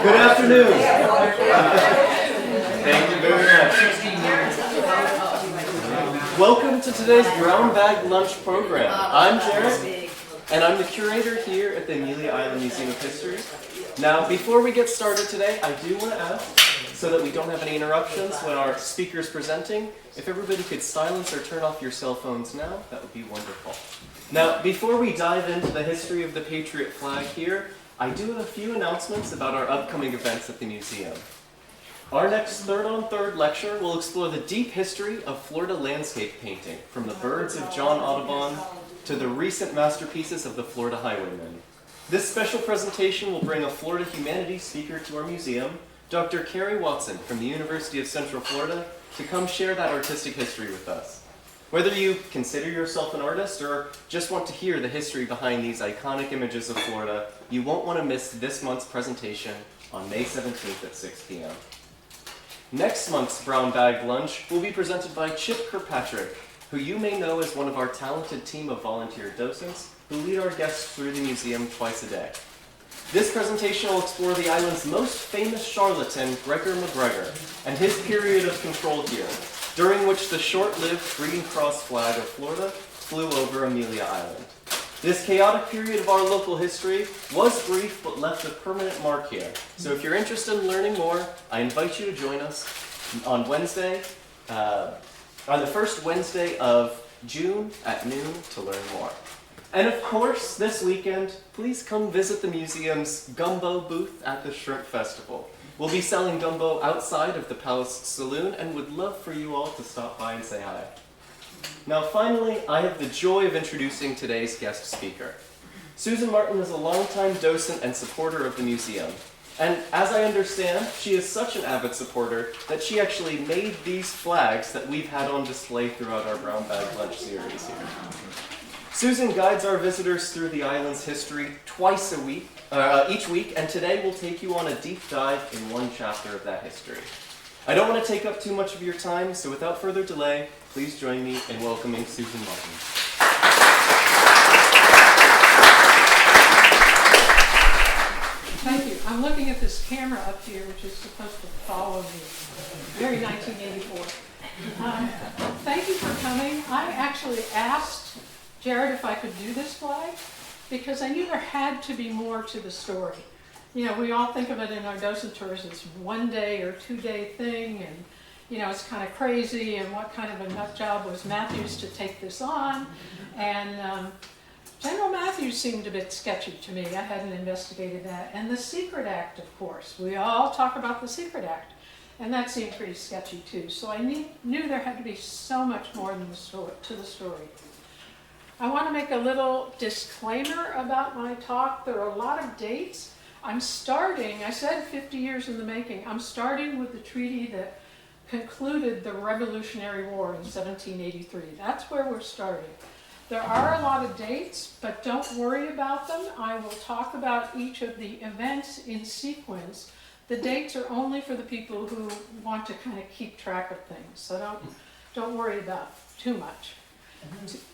Good afternoon. Thank you very much. Welcome to today's Brown Bag Lunch program. I'm Jared, and I'm the curator here at the Amelia Island Museum of History. Now, before we get started today, I do want to ask, so that we don't have any interruptions when our speaker is presenting, if everybody could silence or turn off your cell phones now, that would be wonderful. Now, before we dive into the history of the Patriot flag here, I do have a few announcements about our upcoming events at the museum. Our next Third on Third lecture will explore the deep history of Florida landscape painting, from the birds of John Audubon to the recent masterpieces of the Florida Highwaymen. This special presentation will bring a Florida humanities speaker to our museum, Dr. Carrie Watson from the University of Central Florida, to come share that artistic history with us. Whether you consider yourself an artist or just want to hear the history behind these iconic images of Florida, you won't want to miss this month's presentation on May 17th at 6 p.m. Next month's Brown Bag Lunch will be presented by Chip Kirkpatrick, who you may know as one of our talented team of volunteer docents who lead our guests through the museum twice a day. This presentation will explore the island's most famous charlatan, Gregor McGregor, and his period of control here, during which the short-lived Green Cross flag of Florida flew over Amelia Island. This chaotic period of our local history was brief but left a permanent mark here. So if you're interested in learning more, I invite you to join us on Wednesday, on the first Wednesday of June at noon to learn more. And of course, this weekend, please come visit the museum's gumbo booth at the Shrimp Festival. We'll be selling gumbo outside of the Palace Saloon and would love for you all to stop by and say hi. Now finally, I have the joy of introducing today's guest speaker. Susan Martin is a longtime docent and supporter of the museum. And as I understand, she is such an avid supporter that she actually made these flags that we've had on display throughout our Brown Bag Lunch series here. Susan guides our visitors through the island's history each week, and today we'll take you on a deep dive in one chapter of that history. I don't want to take up too much of your time, so without further delay, please join me in welcoming Susan Martin. Thank you. I'm looking at this camera up here, which is supposed to follow me. Very 1984. Thank you for coming. I actually asked Jared if I could do this flag because I knew there had to be more to the story. You know, we all think of it in our docent tours as 1 day or 2 day thing, and you know, it's kind of crazy, and what kind of a nut job was Matthews to take this on? And General Matthews seemed a bit sketchy to me. I hadn't investigated that. And the Secret Act, of course. We all talk about the Secret Act, and that seemed pretty sketchy too. So I knew there had to be so much more than to the story. I want to make a little disclaimer about my talk. There are a lot of dates. I said 50 years in the making. I'm starting with the treaty that concluded the Revolutionary War in 1783. That's where we're starting. There are a lot of dates, but don't worry about them. I will talk about each of the events in sequence. The dates are only for the people who want to kind of keep track of things, so don't worry about too much.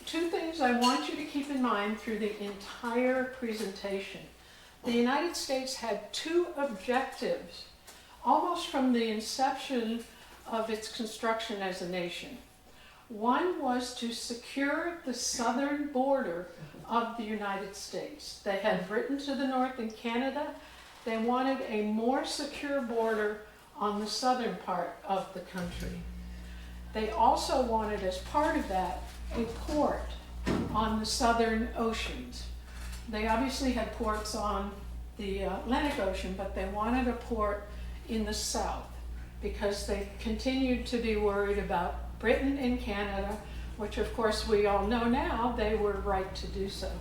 Two things I want you to keep in mind through the entire presentation. The United States had two objectives, almost from the inception of its construction as a nation. One was to secure the southern border of the United States. They had Britain to the north and Canada. They wanted a more secure border on the southern part of the country. They also wanted, as part of that, a port on the southern oceans. They obviously had ports on the Atlantic Ocean, but they wanted a port in the south because they continued to be worried about Britain and Canada, which of course we all know now they were right to do so.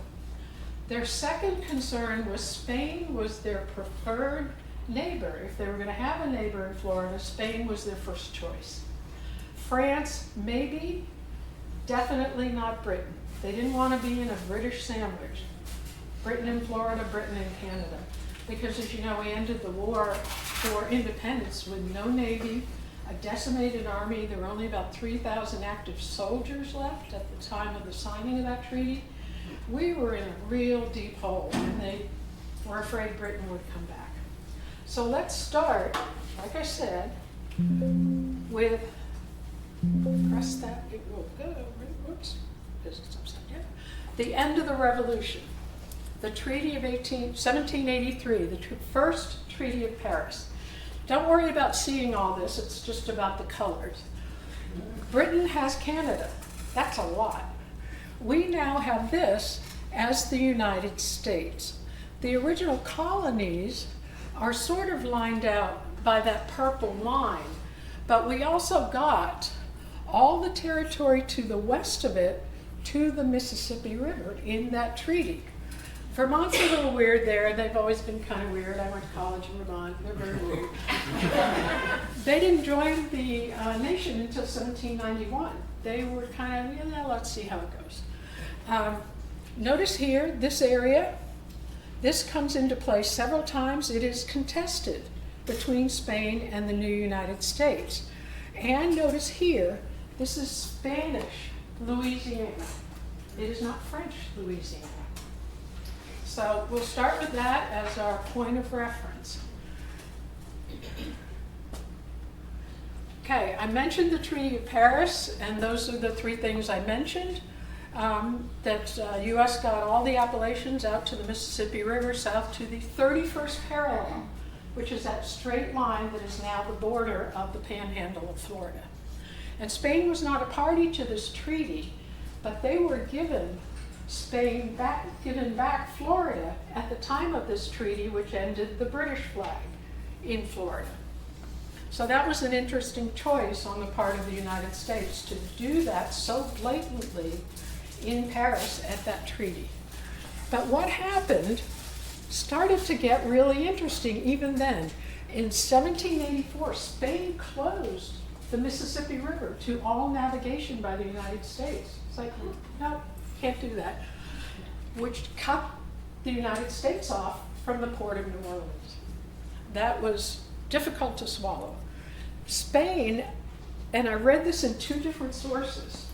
Their second concern was Spain was their preferred neighbor. If they were going to have a neighbor in Florida, Spain was their first choice. France, maybe, definitely not Britain. They didn't want to be in a British sandwich. Britain and Florida, Britain and Canada. Because as you know, we ended the war for independence with no navy, a decimated army. There were only about 3,000 active soldiers left at the time of the signing of that treaty. We were in a real deep hole, and they were afraid Britain would come back. So let's start, like I said, with, press that, it will go, whoops, because it's upside down. The end of the Revolution, the Treaty of 1783, the first Treaty of Paris. Don't worry about seeing all this, it's just about the colors. Britain has Canada, that's a lot. We now have this as the United States. The original colonies are sort of lined out by that purple line, but we also got all the territory to the west of it to the Mississippi River in that treaty. Vermont's a little weird there. They've always been kind of weird. I went to college in Vermont. They're very weird. They didn't join the nation until 1791. They were kind of, let's see how it goes. Notice here, this area, this comes into play several times. It is contested between Spain and the new United States. And notice here, this is Spanish Louisiana. It is not French Louisiana. So we'll start with that as our point of reference. Okay, I mentioned the Treaty of Paris, and those are the three things I mentioned. That U.S. got all the Appalachians out to the Mississippi River, south to the 31st parallel, which is that straight line that is now the border of the panhandle of Florida. And Spain was not a party to this treaty, but they were given back Florida at the time of this treaty, which ended the British flag in Florida. So that was an interesting choice on the part of the United States to do that so blatantly in Paris at that treaty. But what happened started to get really interesting even then. In 1784, Spain closed the Mississippi River to all navigation by the United States. It's like, no, can't do that. Which cut the United States off from the port of New Orleans. That was difficult to swallow. Spain, and I read this in two different sources,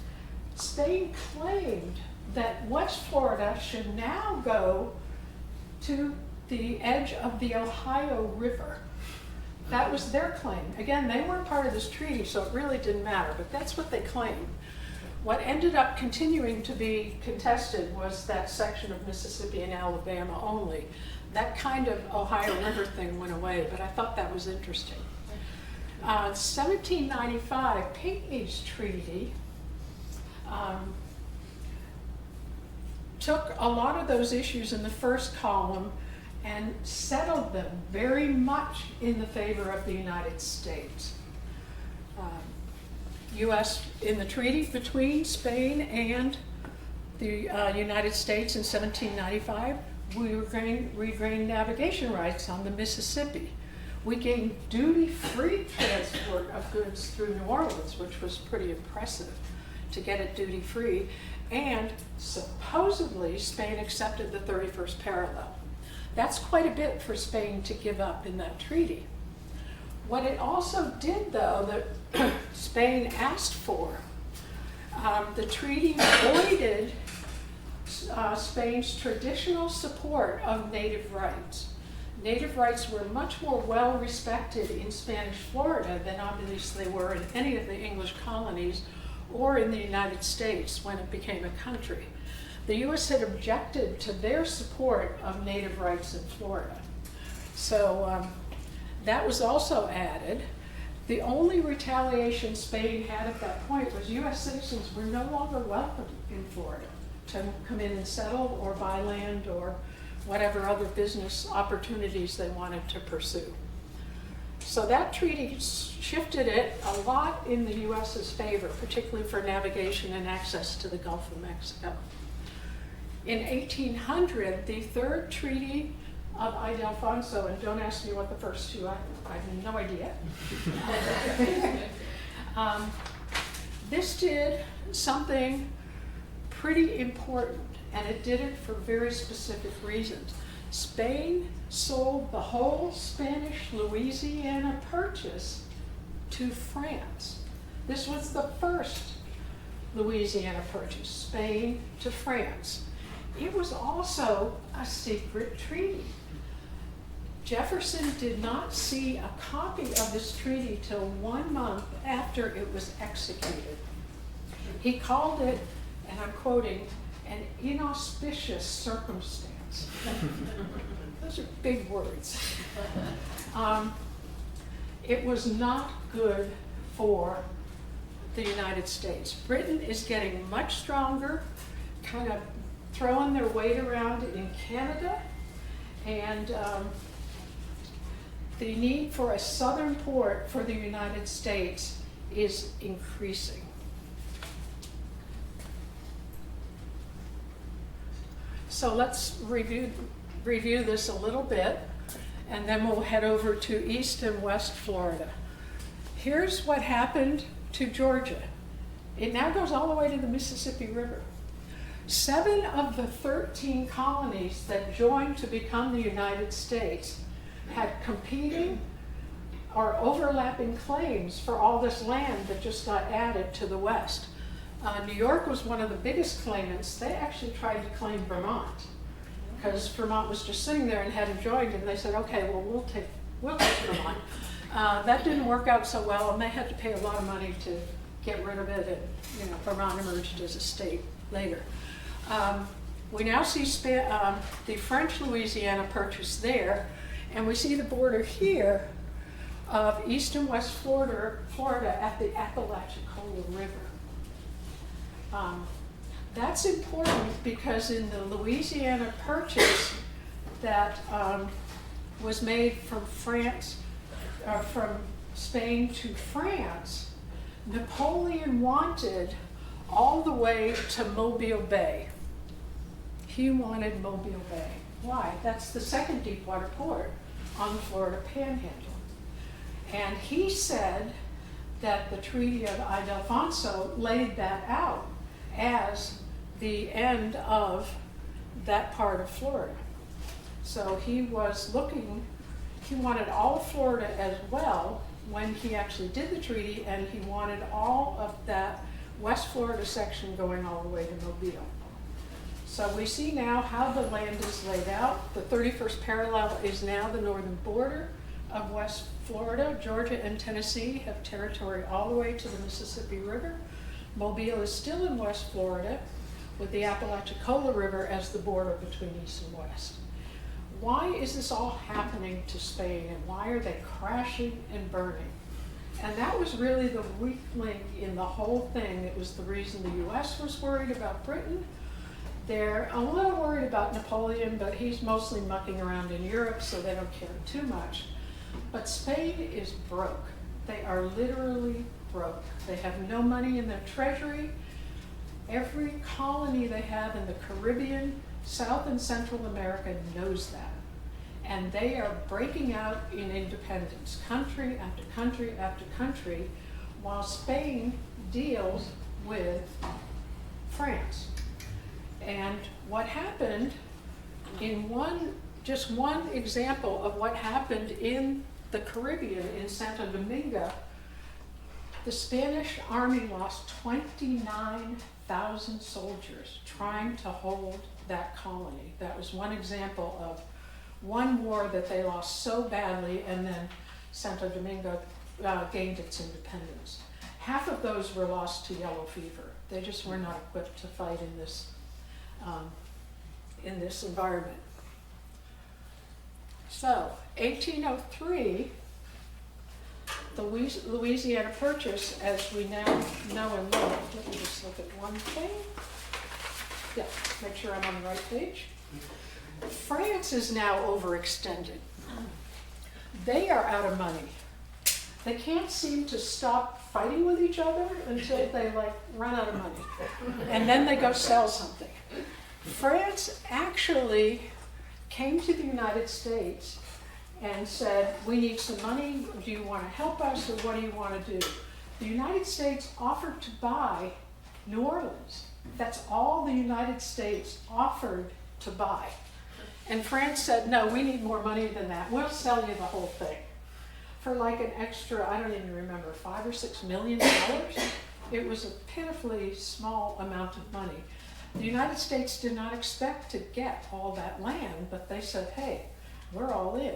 Spain claimed that West Florida should now go to the edge of the Ohio River. That was their claim. Again, they weren't part of this treaty, so it really didn't matter, but that's what they claimed. What ended up continuing to be contested was that section of Mississippi and Alabama only. That kind of Ohio River thing went away, but I thought that was interesting. 1795, Pinckney's treaty took a lot of those issues in the first column and settled them very much in the favor of the United States. U.S. in the treaty between Spain and the United States in 1795, we regained navigation rights on the Mississippi. We gained duty-free transport of goods through New Orleans, which was pretty impressive to get it duty-free. And supposedly, Spain accepted the 31st parallel. That's quite a bit for Spain to give up in that treaty. What it also did, though, that Spain asked for, the treaty voided Spain's traditional support of native rights. Native rights were much more well respected in Spanish Florida than obviously they were in any of the English colonies or in the United States when it became a country. The U.S. had objected to their support of native rights in Florida. So that was also added. The only retaliation Spain had at that point was U.S. citizens were no longer welcome in Florida to come in and settle or buy land or whatever other business opportunities they wanted to pursue. So that treaty shifted it a lot in the U.S.'s favor, particularly for navigation and access to the Gulf of Mexico. In 1800, the third treaty of Ildefonso, and don't ask me what the first two are, I have no idea. This did something pretty important, and it did it for very specific reasons. Spain sold the whole Spanish Louisiana purchase to France. This was the first Louisiana purchase, Spain to France. It was also a secret treaty. Jefferson did not see a copy of this treaty till 1 month after it was executed. He called it, and I'm quoting, an inauspicious circumstance. Those are big words. It was not good for the United States. Britain is getting much stronger, kind of throwing their weight around in Canada, and the need for a southern port for the United States is increasing. So let's review this a little bit, and then we'll head over to East and West Florida. Here's what happened to Georgia. It now goes all the way to the Mississippi River. 7 of the 13 colonies that joined to become the United States had competing or overlapping claims for all this land that just got added to the West. New York was one of the biggest claimants. They actually tried to claim Vermont because Vermont was just sitting there and hadn't joined, and they said, okay, well, we'll take Vermont. That didn't work out so well, and they had to pay a lot of money to get rid of it, and Vermont emerged as a state later. We now see the French Louisiana Purchase there, and we see the border here of East and West Florida at the Apalachicola River. That's important because in the Louisiana Purchase that was made from Spain to France, Napoleon wanted all the way to Mobile Bay. He wanted Mobile Bay. Why? That's the second deep water port on the Florida Panhandle. And he said that the Treaty of Ildefonso laid that out as the end of that part of Florida. So he wanted all of Florida as well when he actually did the treaty, and he wanted all of that West Florida section going all the way to Mobile. So we see now how the land is laid out. The 31st parallel is now the northern border of West Florida. Georgia and Tennessee have territory all the way to the Mississippi River. Mobile is still in West Florida with the Apalachicola River as the border between East and West. Why is this all happening to Spain, and why are they crashing and burning? And that was really the weak link in the whole thing. It was the reason the US was worried about Britain. They're a little worried about Napoleon, but he's mostly mucking around in Europe, so they don't care too much. But Spain is broke. They are literally broke. They have no money in their treasury. Every colony they have in the Caribbean, South and Central America knows that. And they are breaking out in independence, country after country after country, while Spain deals with France. And what happened in just one example of what happened in the Caribbean, in Santo Domingo, the Spanish army lost 29,000 soldiers trying to hold that colony. That was one example of one war that they lost so badly, and then Santo Domingo gained its independence. Half of those were lost to yellow fever. They just were not equipped to fight in this environment. So, 1803, the Louisiana Purchase, as we now know and love. Let me just look at one thing. Yeah, make sure I'm on the right page. France is now overextended. They are out of money. They can't seem to stop fighting with each other until they run out of money. And then they go sell something. France actually came to the United States and said, we need some money. Do you want to help us, or what do you want to do? The United States offered to buy New Orleans. That's all the United States offered to buy. And France said, no, we need more money than that. We'll sell you the whole thing. For an extra, I don't even remember, $5 or $6 million. It was a pitifully small amount of money. The United States did not expect to get all that land, but they said, hey, we're all in.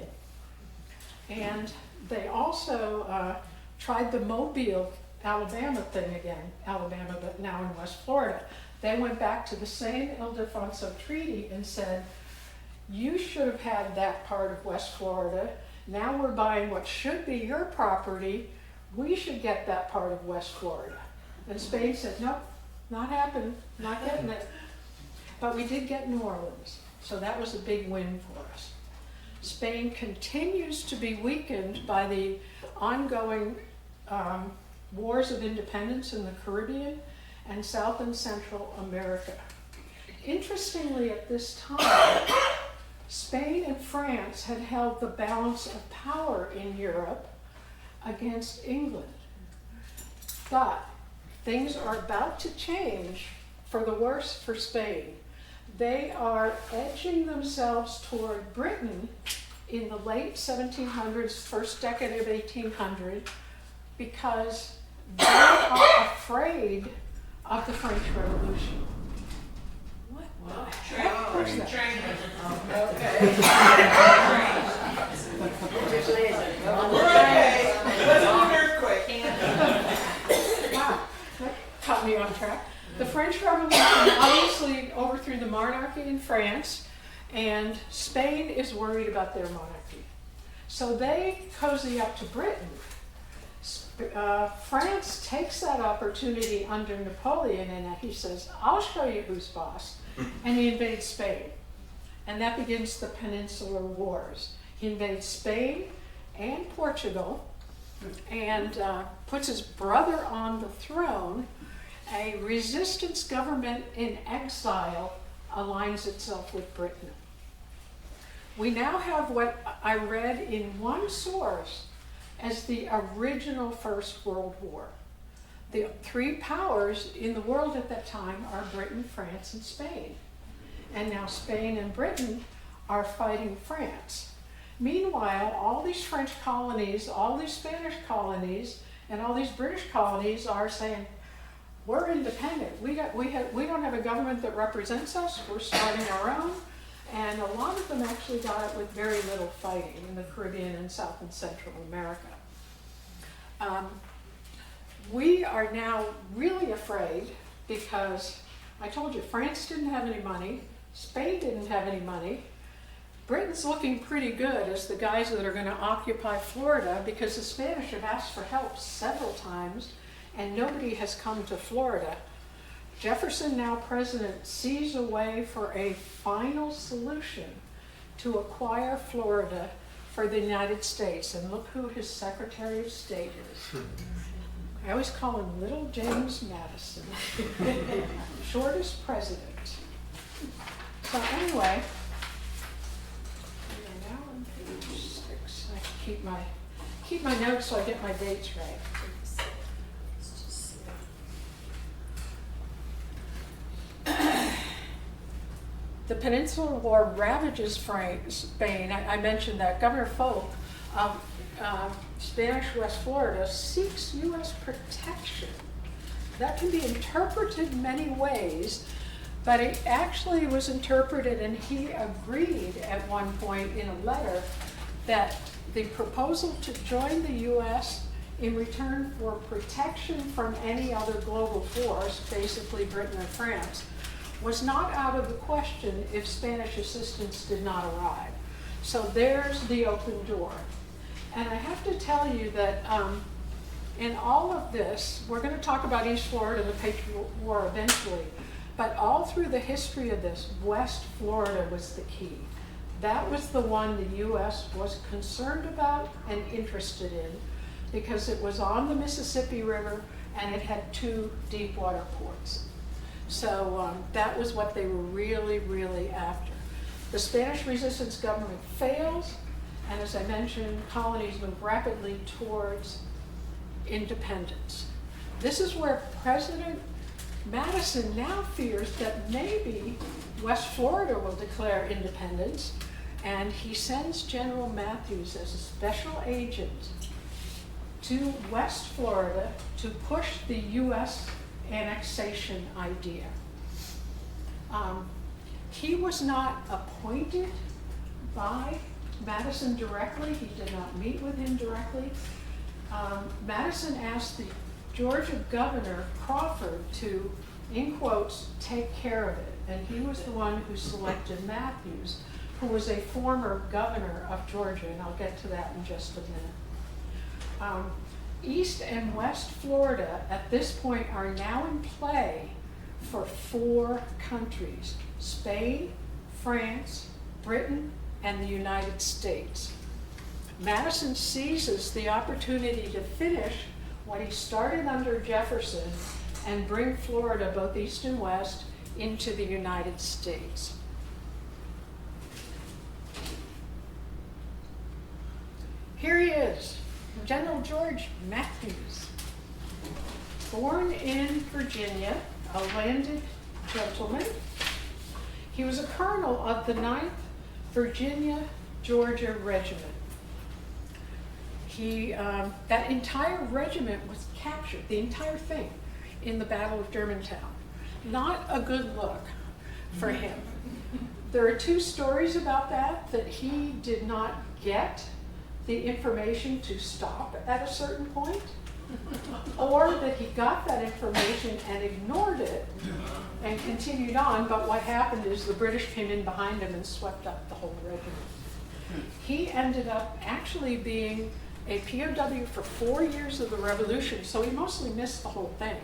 And they also tried the Mobile, Alabama thing again, Alabama, but now in West Florida. They went back to the same Ildefonso Treaty and said, you should have had that part of West Florida. Now we're buying what should be your property. We should get that part of West Florida. And Spain said, nope, not happening, not getting it. But we did get New Orleans, so that was a big win for us. Spain continues to be weakened by the ongoing wars of independence in the Caribbean and South and Central America. Interestingly, at this time, Spain and France had held the balance of power in Europe against England. But things are about to change for the worse for Spain. They are edging themselves toward Britain in the late 1700s, first decade of 1800, because they are afraid of the French Revolution. What the heck was that? Wow, that caught me on track. The French Revolution obviously overthrew the monarchy in France, and Spain is worried about their monarchy. So they cozy up to Britain. France takes that opportunity under Napoleon, and he says, I'll show you who's boss. And he invades Spain. And that begins the Peninsular Wars. He invades Spain and Portugal and puts his brother on the throne. A resistance government in exile aligns itself with Britain. We now have what I read in one source as the original First World War. The three powers in the world at that time are Britain, France, and Spain. And now Spain and Britain are fighting France. Meanwhile, all these French colonies, all these Spanish colonies, and all these British colonies are saying, we're independent. We don't have a government that represents us. We're starting our own. And a lot of them actually got it with very little fighting in the Caribbean and South and Central America. We are now really afraid because I told you France didn't have any money, Spain didn't have any money. Britain's looking pretty good as the guys that are going to occupy Florida, because the Spanish have asked for help several times and nobody has come to Florida. Jefferson, now president, sees a way for a final solution to acquire Florida for the United States. And look who his Secretary of State is. I always call him Little James Madison, shortest president. So anyway, we're now on page 6. I have to keep my notes so I get my dates right. The Peninsular War ravages Spain. I mentioned that. Governor Folk of Spanish West Florida seeks U.S. protection. That can be interpreted many ways, but it actually was interpreted, and he agreed at one point in a letter, that the proposal to join the U.S. in return for protection from any other global force, basically Britain or France, was not out of the question if Spanish assistance did not arrive. So there's the open door. And I have to tell you that in all of this, we're going to talk about East Florida and the Patriot War eventually, but all through the history of this, West Florida was the key. That was the one the U.S. was concerned about and interested in, because it was on the Mississippi River and it had 2 deep water ports. So that was what they were really, really after. The Spanish resistance government fails, and as I mentioned, colonies move rapidly towards independence. This is where President Madison now fears that maybe West Florida will declare independence, and he sends General Matthews as a special agent to West Florida to push the U.S. annexation idea. He was not appointed by Madison directly. He did not meet with him directly. Madison asked the Georgia governor, Crawford, to, in quotes, take care of it. And he was the one who selected Matthews, who was a former governor of Georgia, and I'll get to that in just a minute. East and West Florida at this point are now in play for 4 countries: Spain, France, Britain, and the United States. Madison seizes the opportunity to finish what he started under Jefferson and bring Florida, both East and West, into the United States. Here he is, General George Matthews. Born in Virginia, a landed gentleman. He was a colonel of the 9th Virginia Georgia Regiment. That entire regiment was captured, the entire thing, in the Battle of Germantown. Not a good look for him. There are 2 stories about that he did not get the information to stop at a certain point, or that he got that information and ignored it and continued on, but what happened is the British came in behind him and swept up the whole regiment. He ended up actually being a POW for 4 years of the Revolution, so he mostly missed the whole thing,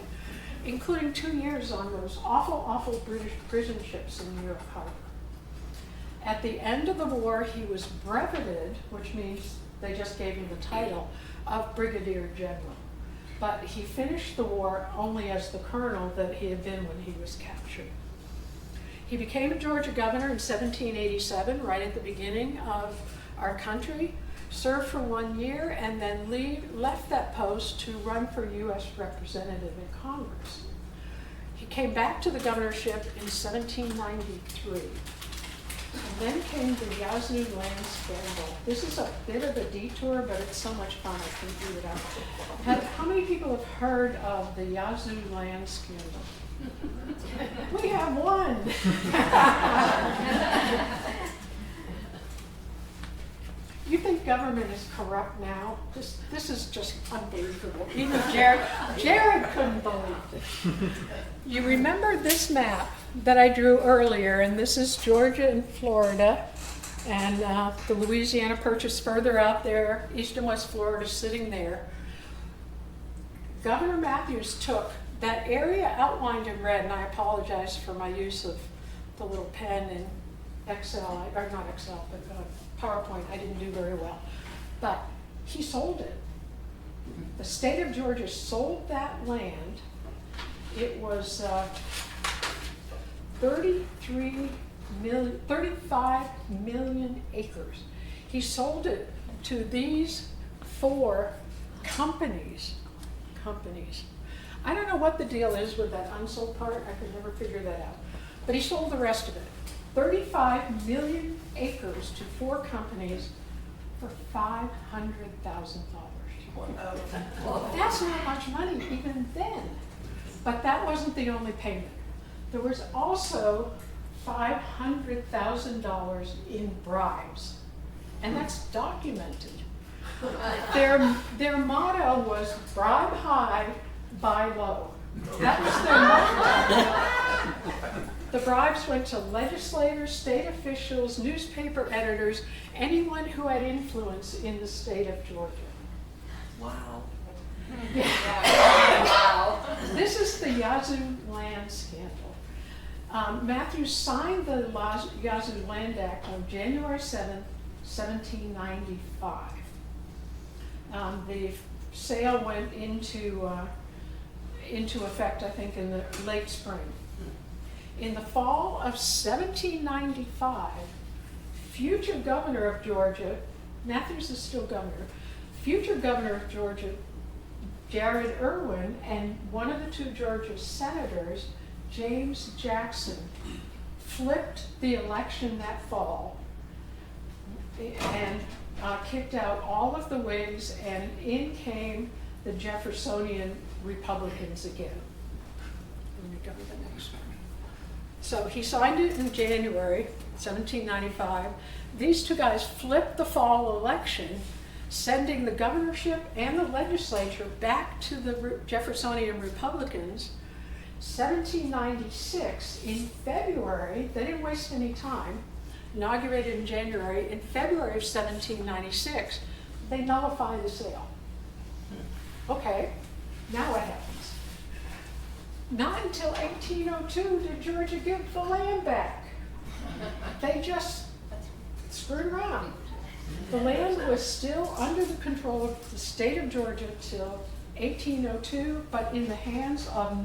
including 2 years on those awful, awful British prison ships in New York Harbor. At the end of the war, he was breveted, which means they just gave him the title of Brigadier General. But he finished the war only as the colonel that he had been when he was captured. He became a Georgia governor in 1787, right at the beginning of our country, served for 1 year, and then left that post to run for U.S. representative in Congress. He came back to the governorship in 1793. And then came the Yazoo land scandal. This is a bit of a detour, but it's so much fun I can do it up. How many people have heard of the Yazoo land scandal? We have one. You think government is corrupt now? This is just unbelievable. Even Jared couldn't believe it. You remember this map that I drew earlier, and this is Georgia and Florida, and the Louisiana Purchase further out there, East and West Florida sitting there. Governor Matthews took that area outlined in red, and I apologize for my use of the little pen in Excel, or not Excel, but PowerPoint. I didn't do very well. But he sold it. The state of Georgia sold that land. It was 35 million acres. He sold it to these 4 companies. I don't know what the deal is with that unsold part. I could never figure that out. But he sold the rest of it. 35 million acres to 4 companies for $500,000. That's not much money even then. But that wasn't the only payment. There was also $500,000 in bribes, and that's documented. Their motto was bribe high, buy low. That was their motto. The bribes went to legislators, state officials, newspaper editors, anyone who had influence in the state of Georgia. Wow. Wow. This is the Yazoo land scandal. Matthews signed the Yazoo Land Act on January 7th, 1795. The sale went into effect, I think, in the late spring. In the fall of 1795, future governor of Georgia, Matthews is still governor, future governor of Georgia, Jared Irwin, and one of the 2 Georgia senators, James Jackson, flipped the election that fall and kicked out all of the Whigs, and in came the Jeffersonian Republicans again. Let me go to the next one. So he signed it in January 1795. These two guys flipped the fall election, sending the governorship and the legislature back to the Jeffersonian Republicans. 1796, in February, they didn't waste any time, inaugurated in January. In February of 1796, they nullify the sale. Okay, now what happens? Not until 1802 did Georgia give the land back. They just screwed around. The land was still under the control of the state of Georgia till 1802, but in the hands of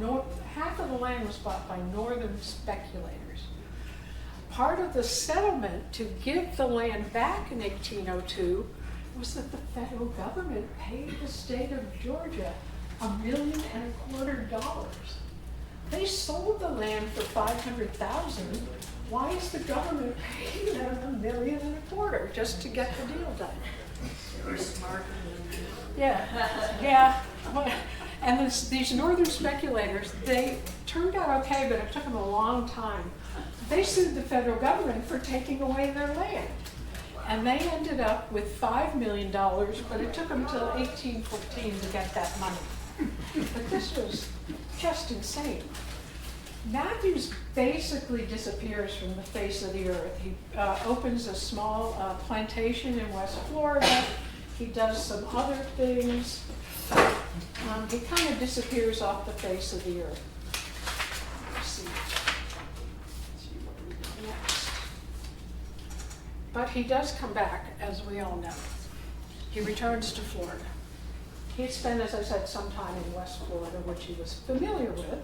half of the land was bought by northern speculators. Part of the settlement to give the land back in 1802 was that the federal government paid the state of Georgia $1.25 million. They sold the land for $500,000. Why is the government paying them $1.25 million just to get the deal done? Yeah. And these northern speculators, they turned out okay, but it took them a long time. They sued the federal government for taking away their land. And they ended up with $5 million, but it took them until 1814 to get that money. But this was just insane. Matthews basically disappears from the face of the earth. He opens a small plantation in West Florida. He does some other things. He kind of disappears off the face of the earth. Let's see what we do next. But he does come back, as we all know. He returns to Florida. He had spent, as I said, some time in West Florida, which he was familiar with.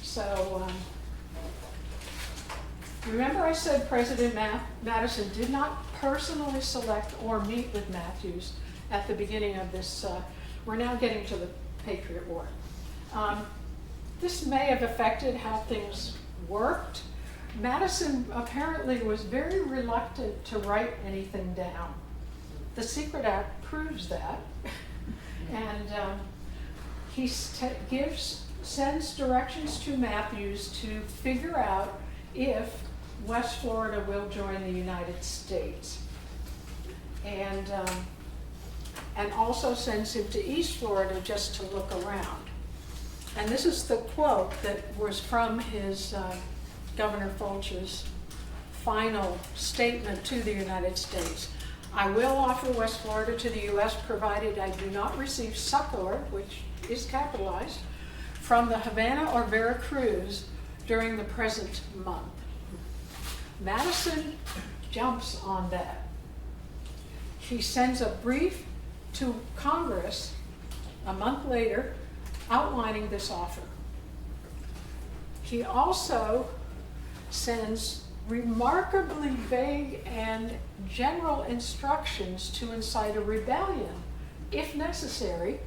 So, remember I said President Madison did not personally select or meet with Matthews at the beginning of this. We're now getting to the Patriot War. This may have affected how things worked. Madison apparently was very reluctant to write anything down. The Secret Act proves that. And he sends directions to Matthews to figure out if West Florida will join the United States. And also sends him to East Florida just to look around. And this is the quote that was from his Governor Fulch's final statement to the United States. I will offer West Florida to the U.S. provided I do not receive succor, which is capitalized, from the Havana or Veracruz during the present month. Madison jumps on that. He sends a brief to Congress a month later outlining this offer. He also sends remarkably vague and general instructions to incite a rebellion, if necessary,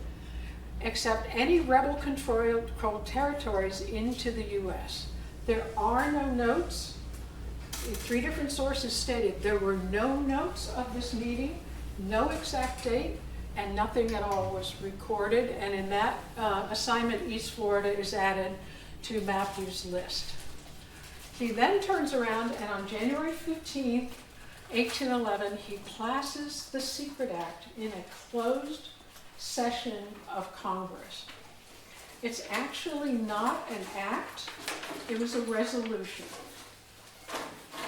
except any rebel-controlled territories into the U.S. There are no notes. 3 different sources stated there were no notes of this meeting, no exact date, and nothing at all was recorded. And in that assignment, East Florida is added to Matthews' list. He then turns around and on January 15th, 1811, he passes the Secret Act in a closed session of Congress. It's actually not an act, it was a resolution.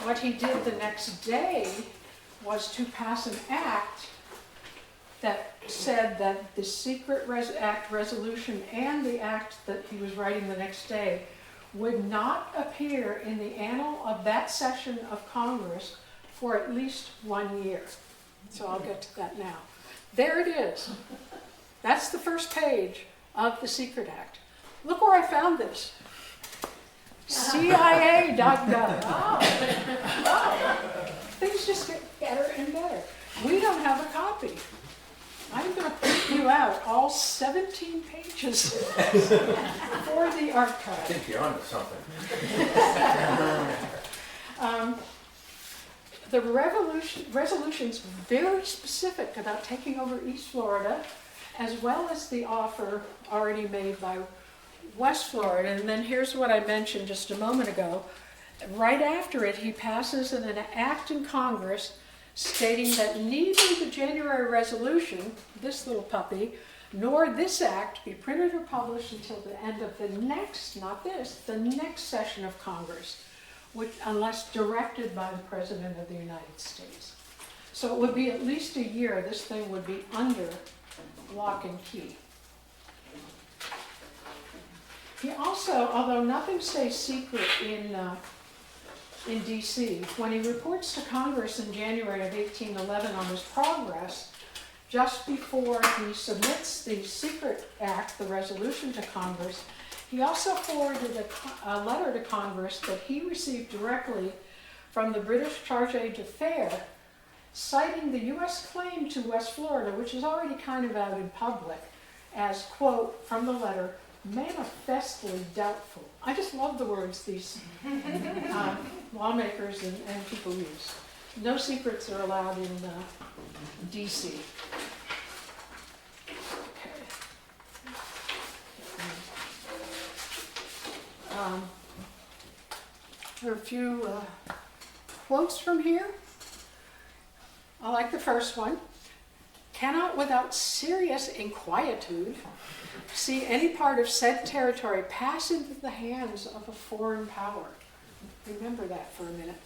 What he did the next day was to pass an act that said that the Secret Act resolution and the act that he was writing the next day would not appear in the annal of that session of Congress for at least 1 year. So I'll get to that now. There it is. That's the first page of the Secret Act. Look where I found this. CIA.gov. Oh. Things just get better and better. We don't have a copy. I'm going to print you out all 17 pages for the archive. I think you're onto something. The resolution's very specific about taking over East Florida, as well as the offer already made by West Florida. And then here's what I mentioned just a moment ago. Right after it, he passes an act in Congress stating that neither the January resolution, this little puppy, nor this act be printed or published until the end of the next, not this, the next session of Congress, which, unless directed by the President of the United States. So it would be at least a year this thing would be under lock and key. He also, although nothing stays secret in DC, when he reports to Congress in January of 1811 on his progress, just before he submits the secret act, the resolution, to Congress, he also forwarded a letter to Congress that he received directly from the British Chargé d'Affaires, citing the U.S. claim to West Florida, which is already kind of out in public, as, quote, from the letter, manifestly doubtful. I just love the words these lawmakers and people use. No secrets are allowed in D.C. Okay. There are a few quotes from here. I like the first one. Cannot without serious inquietude see any part of said territory pass into the hands of a foreign power. Remember that for a minute.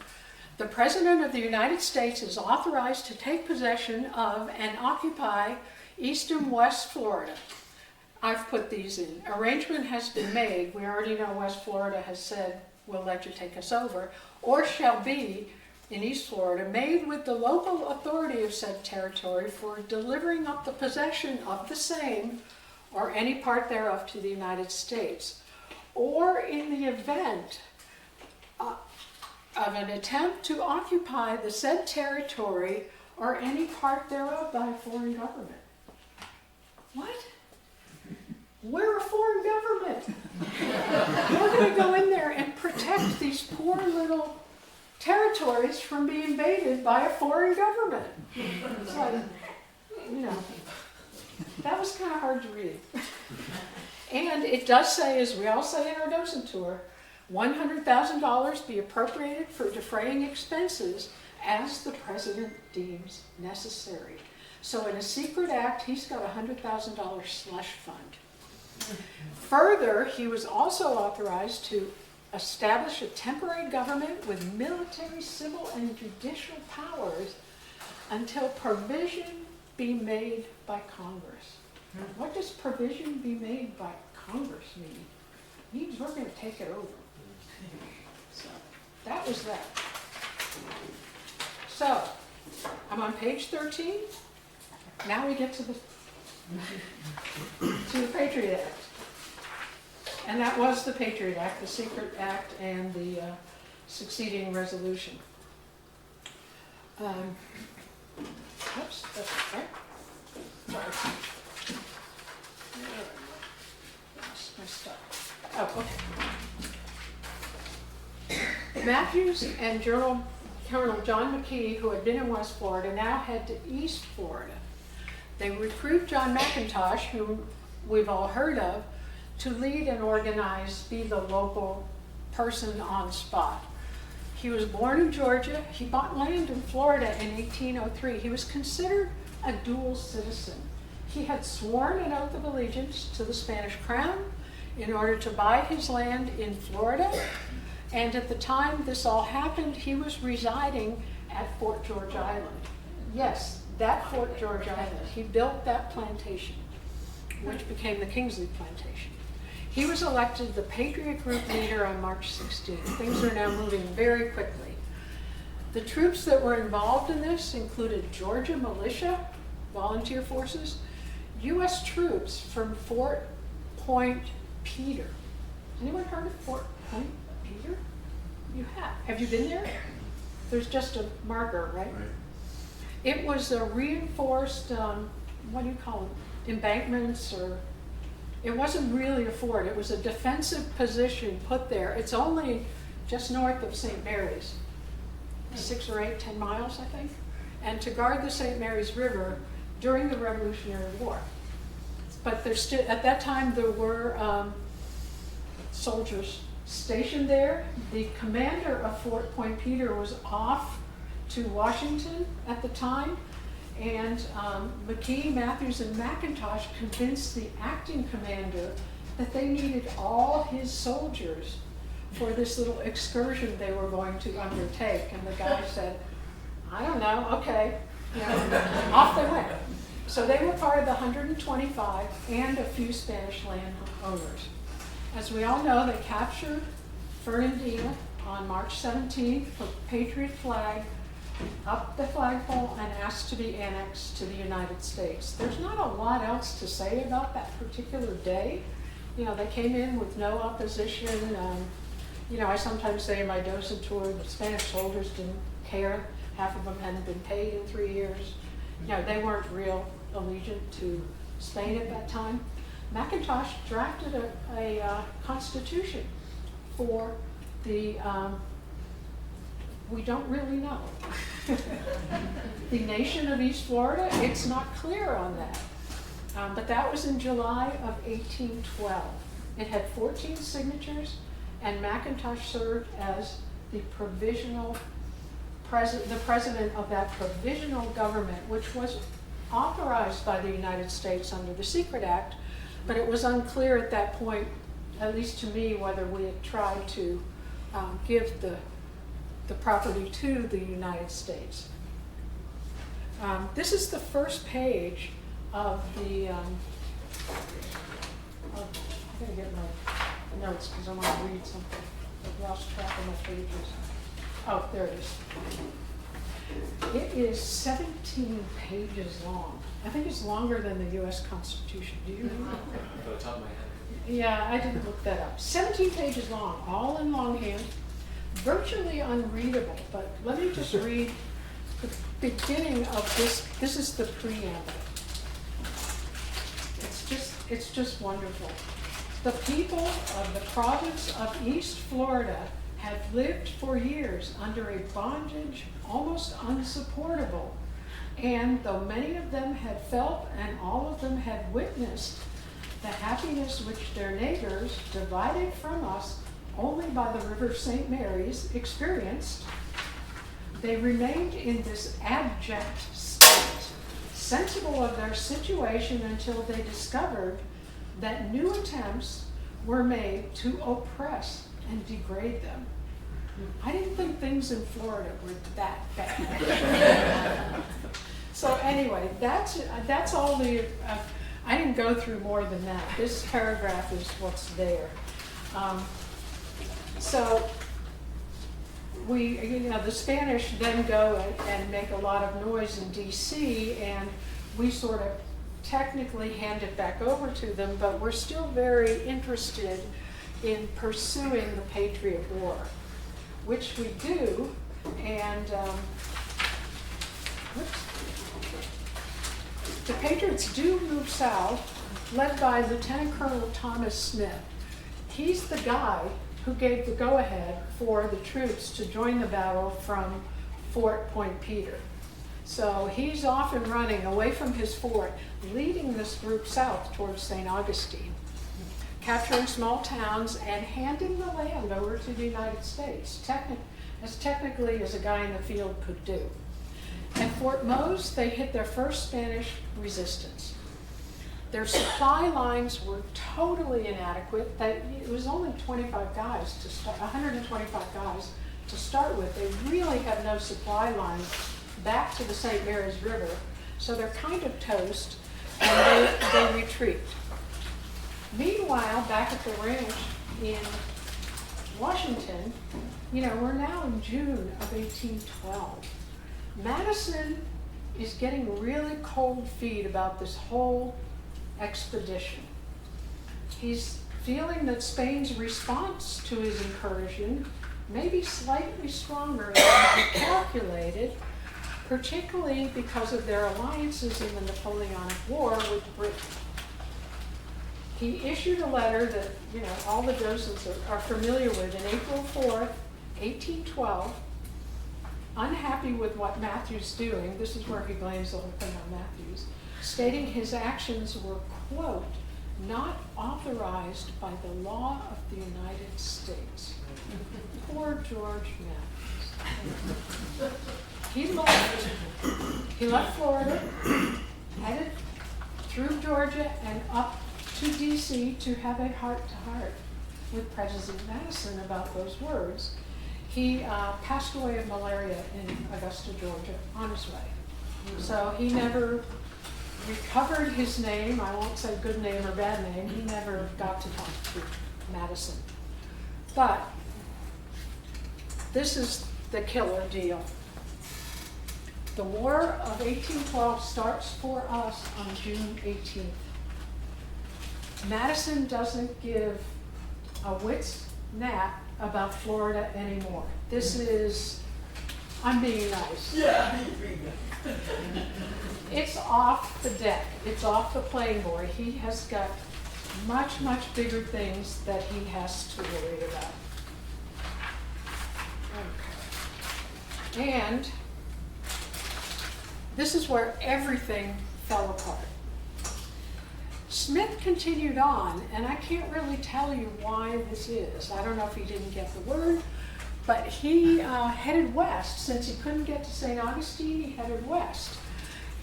The President of the United States is authorized to take possession of and occupy East and West Florida. I've put these in. Arrangement has been made. We already know West Florida has said, we'll let you take us over, or shall be in East Florida, made with the local authority of said territory for delivering up the possession of the same or any part thereof to the United States, or in the event of an attempt to occupy the said territory or any part thereof by a foreign government. What? We're a foreign government. We're going to go in there and protect these poor little territories from being invaded by a foreign government. It's like, you know, that was kind of hard to read. And it does say, as we all say in our docent tour, $100,000 be appropriated for defraying expenses as the President deems necessary. So in a secret act, he's got a $100,000 slush fund. Further, he was also authorized to establish a temporary government with military, civil, and judicial powers until provision be made by Congress. What does provision be made by Congress mean? It means we're going to take it over. So that was that. So I'm on page 13. Now we get to the Patriot Act. And that was the Patriot Act, the Secret Act, and the succeeding resolution. Oops, that's right. Sorry. Lost my stuff. Oh, okay. Matthews and Colonel John McKee, who had been in West Florida, now head to East Florida. They recruit John McIntosh, whom we've all heard of, to lead and organize, be the local person on spot. He was born in Georgia. He bought land in Florida in 1803. He was considered a dual citizen. He had sworn an oath of allegiance to the Spanish crown in order to buy his land in Florida. And at the time this all happened, he was residing at Fort George Island. Yes, that Fort George Island. He built that plantation, which became the Kingsley Plantation. He was elected the Patriot Group leader on March 16th. Things are now moving very quickly. The troops that were involved in this included Georgia militia, volunteer forces, U.S. troops from Fort Point Peter. Anyone heard of Fort Point Peter? You have. Have you been there? There's just a marker, right? It was a reinforced, what do you call them, embankments, or it wasn't really a fort. It was a defensive position put there. It's only just north of St. Mary's, 6 or 8, 10 miles, I think, and to guard the St. Mary's River during the Revolutionary War. But there's still, at that time there were soldiers stationed there. The commander of Fort Point Peter was off to Washington at the time, and McKee, Matthews, and McIntosh convinced the acting commander that they needed all his soldiers for this little excursion they were going to undertake. And the guy said, I don't know, okay. You know, off they went. So they were part of the 125 and a few Spanish landowners. As we all know, they captured Fernandina on March 17th, put the Patriot flag up the flagpole, and asked to be annexed to the United States. There's not a lot else to say about that particular day. You know, they came in with no opposition. You know, I sometimes say in my docent tour, the Spanish soldiers didn't care. Half of them hadn't been paid in 3 years. You know, they weren't real allegiant to Spain at that time. McIntosh drafted a constitution for the, we don't really know. The nation of East Florida, it's not clear on that. But that was in July of 1812. It had 14 signatures, and McIntosh served as the provisional the president of that provisional government, which was authorized by the United States under the Secret Act, but it was unclear at that point, at least to me, whether we had tried to give the property to the United States. This is the first page of the, I'm gonna get my notes because I want to read something. I've lost track of my pages. Oh, there it is. It is 17 pages long. I think it's longer than the U.S. Constitution. Do you know? Off the top of my head. Yeah, I didn't look that up. 17 pages long, all in longhand, virtually unreadable. But let me just read the beginning of this. This is the preamble. It's just wonderful. The people of the province of East Florida had lived for years under a bondage almost unsupportable, and though many of them had felt and all of them had witnessed the happiness which their neighbors, divided from us only by the river St. Mary's, experienced, they remained in this abject state, sensible of their situation until they discovered that new attempts were made to oppress and degrade them. I didn't think things in Florida were that bad. So anyway, that's all the, I didn't go through more than that. This paragraph is what's there. So the Spanish then go and make a lot of noise in DC, and we sort of technically hand it back over to them, but we're still very interested in pursuing the Patriot War, which we do, and the Patriots do move south, led by Lieutenant Colonel Thomas Smith. He's the guy who gave the go-ahead for the troops to join the battle from Fort Point Peter. So he's off and running away from his fort, leading this group south towards St. Augustine, capturing small towns and handing the land over to the United States, as technically as a guy in the field could do. At Fort Mose, they hit their first Spanish resistance. Their supply lines were totally inadequate. It was only 25 guys to start, 125 guys to start with. They really had no supply lines back to the St. Mary's River, so they're kind of toast, and they retreat. Meanwhile, back at the ranch in Washington, we're now in June of 1812. Madison is getting really cold feet about this whole expedition. He's feeling that Spain's response to his incursion may be slightly stronger than he calculated, particularly because of their alliances in the Napoleonic War with Britain. He issued a letter that all the docents are familiar with in April 4th, 1812, unhappy with what Matthews doing. This is where he blames the whole thing on Matthews, stating his actions were, quote, not authorized by the law of the United States. Poor George Matthews. He left Florida, headed through Georgia and up to DC to have a heart-to-heart with President Madison about those words. He passed away of malaria in Augusta, Georgia, on his way. So he never recovered his name. I won't say good name or bad name. He never got to talk to Madison. But this is the killer deal. The War of 1812 starts for us on June 18th. Madison doesn't give a whit's nap about Florida anymore. This is, I'm being nice. Yeah. It's off the deck. It's off the playing board. He has got much, much bigger things that he has to worry about. Okay. And this is where everything fell apart. Smith continued on, and I can't really tell you why this is. I don't know if he didn't get the word, but he headed west. Since he couldn't get to St. Augustine, he headed west.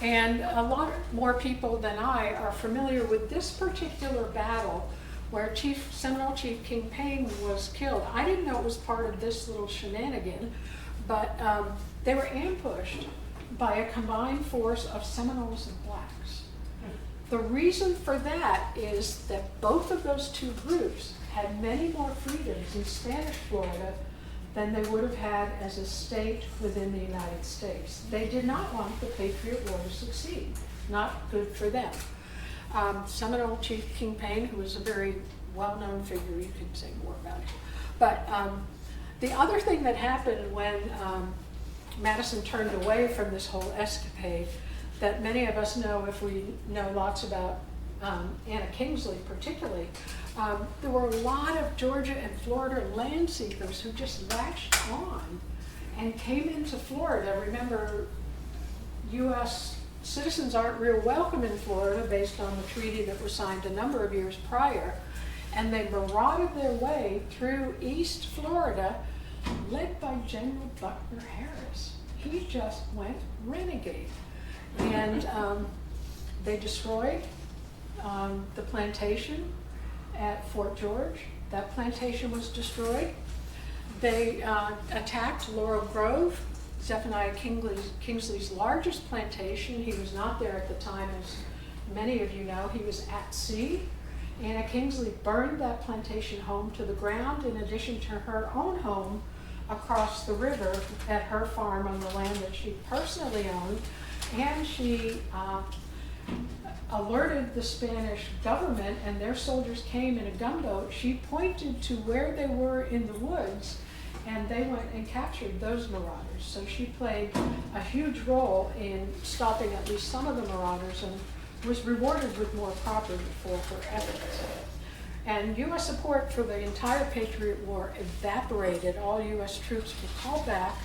And a lot more people than I are familiar with this particular battle where Seminole Chief King Payne was killed. I didn't know it was part of this little shenanigan, but they were ambushed by a combined force of Seminoles and blacks. The reason for that is that both of those two groups had many more freedoms in Spanish Florida than they would have had as a state within the United States. They did not want the Patriot War to succeed. Not good for them. Seminole Chief King Payne, who was a very well-known figure, you can say more about it. But the other thing that happened when Madison turned away from this whole escapade, that many of us know if we know lots about Anna Kingsley particularly, there were a lot of Georgia and Florida land seekers who just latched on and came into Florida. Remember, U.S. citizens aren't real welcome in Florida based on the treaty that was signed a number of years prior, and they marauded their way through East Florida, led by General Buckner Harris. He just went renegade. And they destroyed the plantation at Fort George. That plantation was destroyed. They attacked Laurel Grove, Zephaniah Kingsley's largest plantation. He was not there at the time, as many of you know. He was at sea. Anna Kingsley burned that plantation home to the ground, in addition to her own home across the river at her farm on the land that she personally owned. And she alerted the Spanish government, and their soldiers came in a gunboat. She pointed to where they were in the woods, and they went and captured those marauders. So she played a huge role in stopping at least some of the marauders and was rewarded with more property for her efforts. And U.S. support for the entire Patriot War evaporated. All U.S. troops were called back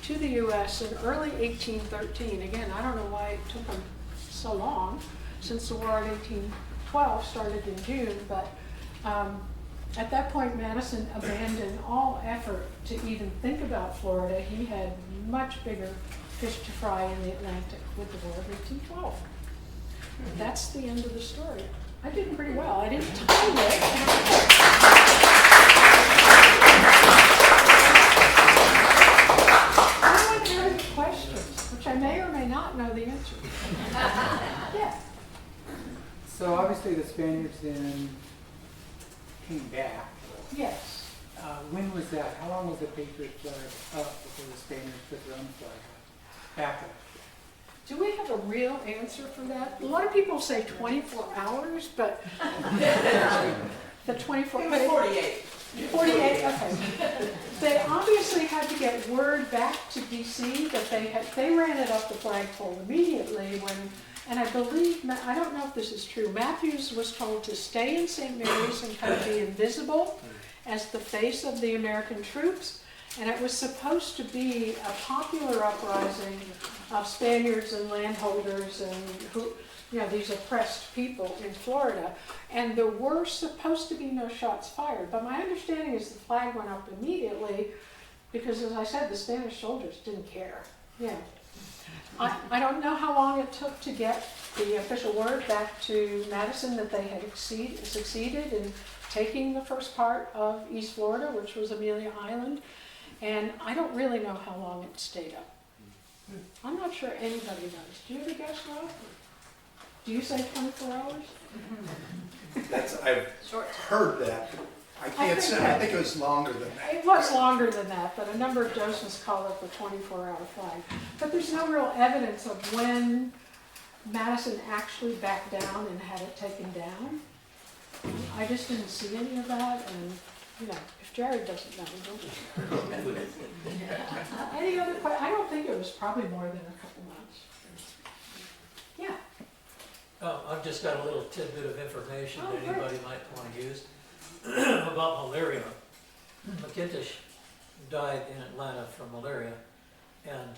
to the U.S. in early 1813. Again, I don't know why it took them so long, since the war in 1812 started in June, but at that point Madison abandoned all effort to even think about Florida. He had much bigger fish to fry in the Atlantic with the War of 1812. That's the end of the story. I did pretty well. I didn't time it. Questions, which I may or may not know the answer. Yeah. So obviously the Spaniards then came back. Yes. When was that? How long was the Patriot flag up before the Spaniards put their own flag back up? Do we have a real answer for that? A lot of people say 24 hours, but the 24. It was 48. 48, okay. They obviously had to get word back to DC that they ran it up the flagpole immediately when, and I believe, I don't know if this is true, Matthews was told to stay in St. Mary's and kind of be invisible as the face of the American troops, and it was supposed to be a popular uprising of Spaniards and landholders and these oppressed people in Florida, and there were supposed to be no shots fired. But my understanding is the flag went up immediately because, as I said, the Spanish soldiers didn't care. Yeah. I don't know how long it took to get the official word back to Madison that they had succeeded in taking the first part of East Florida, which was Amelia Island, and I don't really know how long it stayed up. I'm not sure anybody knows. Do you have a guess, Rob? Do you say 24 hours? I've heard that. I can't say, I think it was longer than that. It was longer than that, but a number of docents call it the 24-hour flag. But there's no real evidence of when Madison actually backed down and had it taken down. I just didn't see any of that, and if Jared doesn't know, we'll just any other questions? I don't think it was probably more than a couple months. Yeah. Oh, I've just got a little tidbit of information Oh, that great. anybody might want to use about malaria. McIntosh died in Atlanta from malaria, and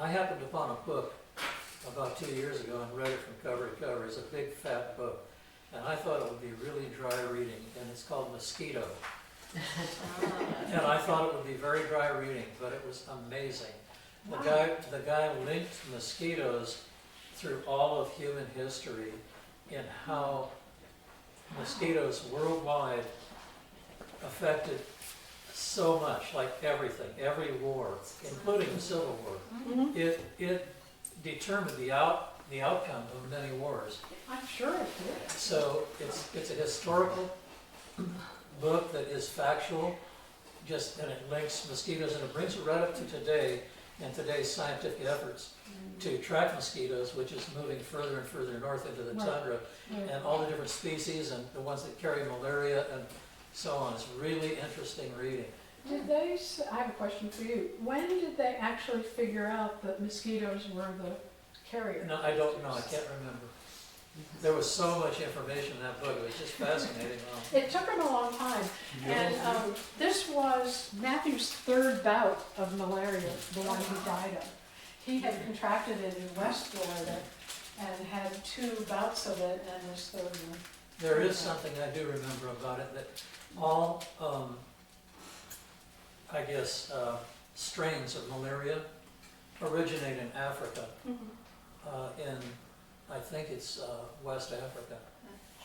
I happened upon a book about 2 years ago and read it from cover to cover. It's a big fat book, and I thought it would be really dry reading, and it's called Mosquito. And I thought it would be very dry reading, but it was amazing. The guy linked mosquitoes through all of human history in how mosquitoes worldwide affected so much, like everything, every war, including the Civil War. It determined the outcome of many wars. I'm sure it did. So it's a historical book that is factual, and it links mosquitoes, and it brings it right up to today and today's scientific efforts to track mosquitoes, which is moving further and further north into the tundra, and all the different species and the ones that carry malaria and so on. It's really interesting reading. I have a question for you. When did they actually figure out that mosquitoes were the carrier? No, I don't know. I can't remember. There was so much information in that book. It was just fascinating. It took them a long time. And this was Matthew's third bout of malaria, the one he died of. He had contracted it in West Florida and had 2 bouts of it, and this third one. There is something I do remember about it, that all, strains of malaria originate in Africa, in, I think it's West Africa.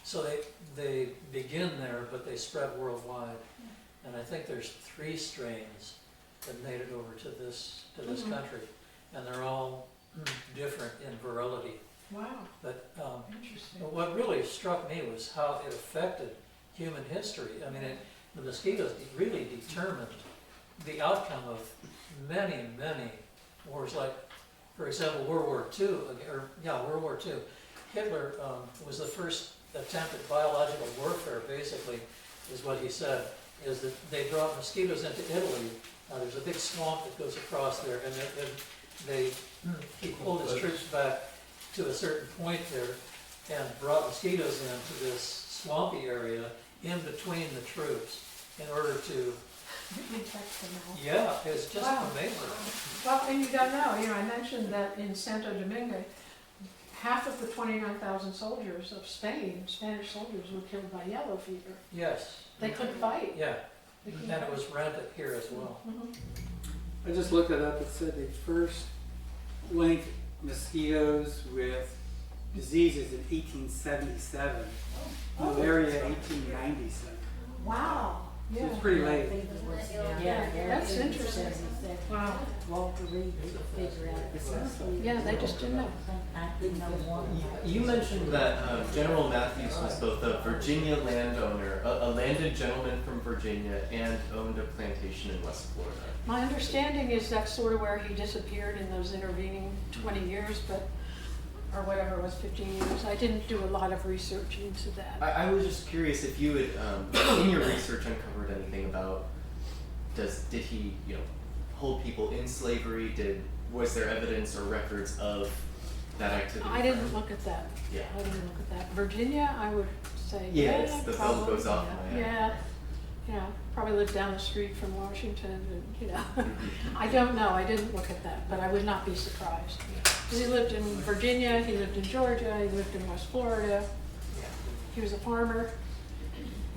So they begin there, but they spread worldwide. And I think there's 3 strains that made it over to this country. And they're all different in virility. Wow. But Interesting. what really struck me was how it affected human history. I mean, the mosquitoes really determined the outcome of many, many wars. Like, for example, World War II. World War II. Hitler was the first attempt at biological warfare. Basically, is what he said. Is that they brought mosquitoes into Italy. There's a big swamp that goes across there, and he pulled his troops back to a certain point there and brought mosquitoes into this swampy area in between the troops in order to, it's just amazing. Well, and you don't know, I mentioned that in Santo Domingo, half of the 29,000 soldiers of Spain, Spanish soldiers, were killed by yellow fever. Yes. They couldn't fight. Yeah, and it was rampant here as well. I just looked it up. It said they first linked mosquitoes with diseases in 1877, malaria 1897. Wow. So Yeah. it's pretty late. Yeah, that's interesting. Wow. Walter Reed could figure out. Yeah, they just didn't know. I didn't know one. You mentioned that General Matthews was both a Virginia landowner, a landed gentleman from Virginia, and owned a plantation in West Florida. My understanding is that's sort of where he disappeared in those intervening 20 years, or whatever it was, 15 years. I didn't do a lot of research into that. I was just curious if you had, in your research, uncovered anything about, did he, hold people in slavery? Was there evidence or records of that activity? I didn't look at that. Yeah. I didn't look at that. Virginia, I would say. Yeah, the bell probably, goes off in my head. Yeah. you know, probably lived down the street from Washington, and, you know, I don't know, I didn't look at that, but I would not be surprised. Because he lived in Virginia, he lived in Georgia, he lived in West Florida, he was a farmer,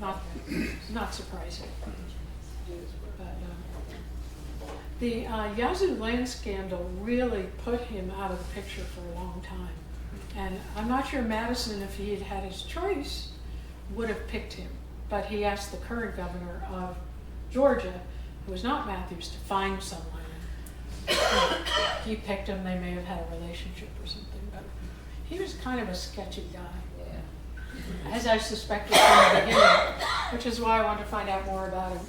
not surprising. But, the Yazoo land scandal really put him out of the picture for a long time. And I'm not sure Madison, if he had had his choice, would have picked him. But he asked the current governor of Georgia, who was not Matthews, to find someone. He picked him, they may have had a relationship or something, but he was kind of a sketchy guy. Yeah. As I suspected from the beginning, which is why I wanted to find out more about him.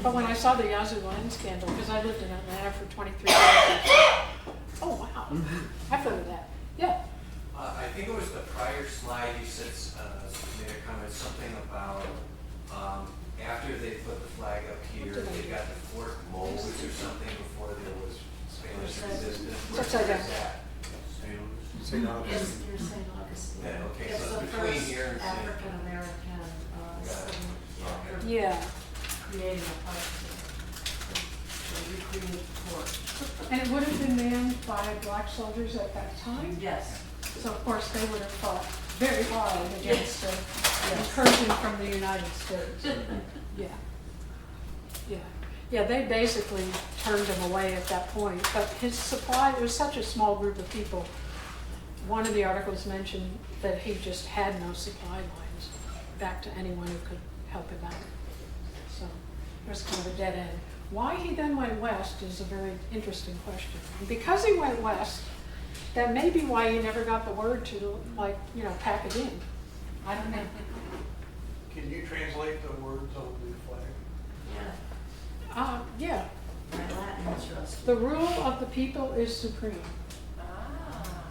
But when I saw the Yazoo land scandal, because I lived in Atlanta for 23 years, I thought, oh wow, I've heard of that. Yeah. I think it was the prior slide you said, made a comment, something about after they put the flag up here, they got the Fort Moles or something before there was Spanish resistance. It's upside down. St. Augustine. You're St. Augustine. Yeah, okay, It's so the it's between first here and St. African American Okay. Yeah. creating a park to recreate the port. And it would have been manned by black soldiers at that time. Yes. So of course they would have fought very hard against an incursion from the United States. Yeah. Yeah. Yeah, they basically turned him away at that point. But his supply, it was such a small group of people. One of the articles mentioned that he just had no supply lines back to anyone who could help him out. So it was kind of a dead end. Why he then went west is a very interesting question. And because he went west, that may be why he never got the word to, like, you know, pack it in. I don't know. Can you translate the words on the flag? Yeah. Yeah. My Latin is rusty. The rule of the people is supreme. Ah.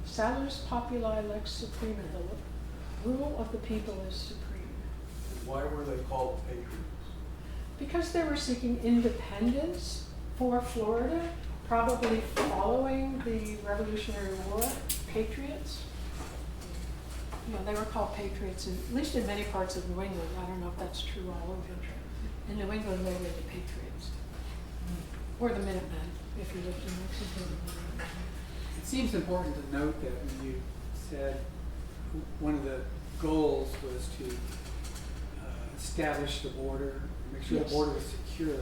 Salus populi lex suprema. The rule of the people is supreme. Why were they called Patriots? Because they were seeking independence for Florida, probably following the Revolutionary War, Patriots. You know, they were called Patriots, at least in many parts of New England. I don't know if that's true all over. In New England, they were the Patriots. Or the Minutemen, if you lived in Mexico. It seems important to note that when you said one of the goals was to establish the border, make sure Yes. the border was secure.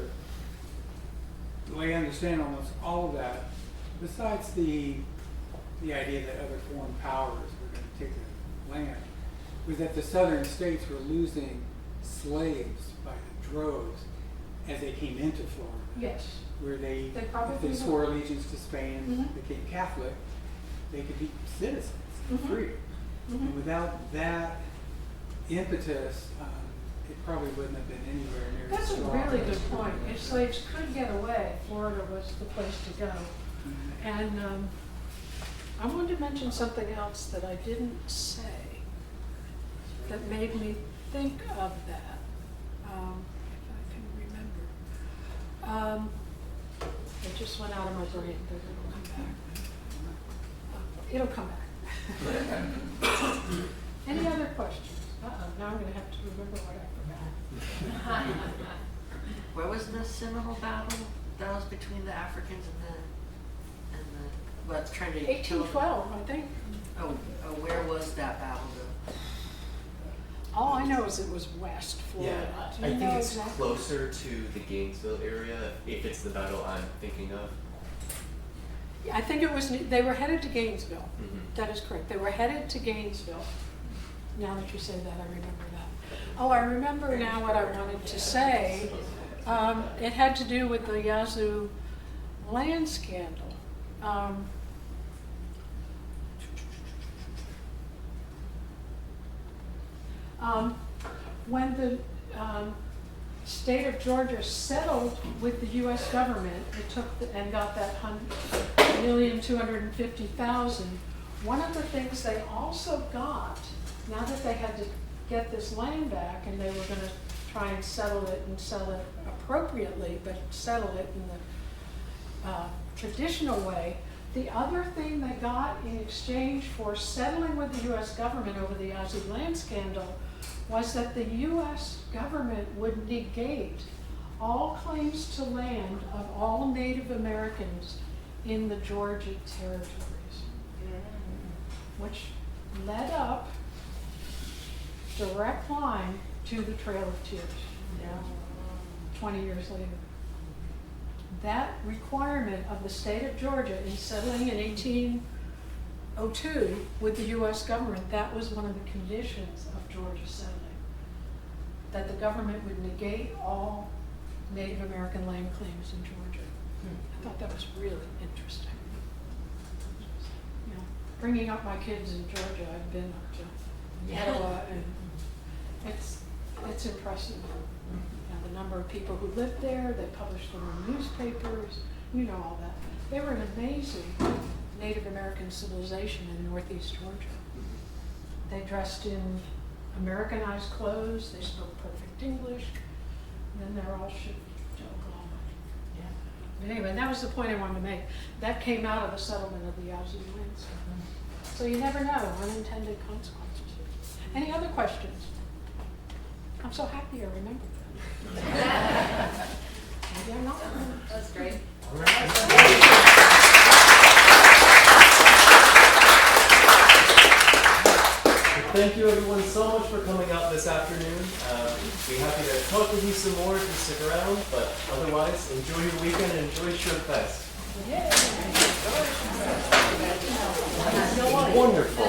The way I understand almost all of that, besides the idea that other foreign powers were going to take the land, was that the southern states were losing slaves by the droves as they came into Florida. Yes. Where They if probably they swore allegiance to Spain and Mhm. became Catholic, they could be citizens and Mhm. free. Mhm. And without that impetus, it probably wouldn't have been anywhere near That's as a strong. really good point. If slaves could get away, Florida was the place to go. Mhm. And I wanted to mention something else that I didn't say that made me think of that, if I can remember. It just went out of my brain, but it'll come back. It'll come back. Any other questions? Now I'm going to have to remember what I forgot. Where was the Seminole battle? That was between the Africans and the what? Trying to 1812, I think. Oh, where was that battle though? All I know is it was West Florida. Yeah, Do I you think know it's exactly? closer to the Gainesville area, if it's the battle I'm thinking of. I think it was, they were headed to Gainesville. Mhm. That is correct. They were headed to Gainesville. Now that you say that, I remember that. Oh, I remember now what I wanted to say. It had to do with the Yazoo land scandal. When the state of Georgia settled with the U.S. government, it took and got that $1,250,000. One of the things they also got, now that they had to get this land back and they were going to try and settle it and sell it appropriately, but settle it in the traditional way, The other thing they got in exchange for settling with the US government over the Ozzie land scandal was that the US government would negate all claims to land of all Native Americans in the Georgia territories, which led up direct line to the Trail of Tears, 20 years later. That requirement of the state of Georgia in settling in 1802 with the US government, that was one of the conditions of Georgia settling, that the government would negate all Native American land claims in Georgia. I thought that was really interesting. You know, bringing up my kids in Georgia, I've been up to Ottawa, and it's impressive. You know, the number of people who lived there, they published their own newspapers, you know all that. They were an amazing Native American civilization in northeast Georgia. They dressed in Americanized clothes, they spoke perfect English, and then they're all shipped to Oklahoma. But anyway, that was the point I wanted to make. That came out of the settlement of the Ozzie lands. So you never know, unintended consequences. Any other questions? I'm so happy I remembered that. Maybe I'm not. That's great. Thank you everyone so much for coming out this afternoon. Be happy to talk with you some more if you stick around, but otherwise, enjoy your weekend and enjoy Shirt Fest. Yeah. Wonderful.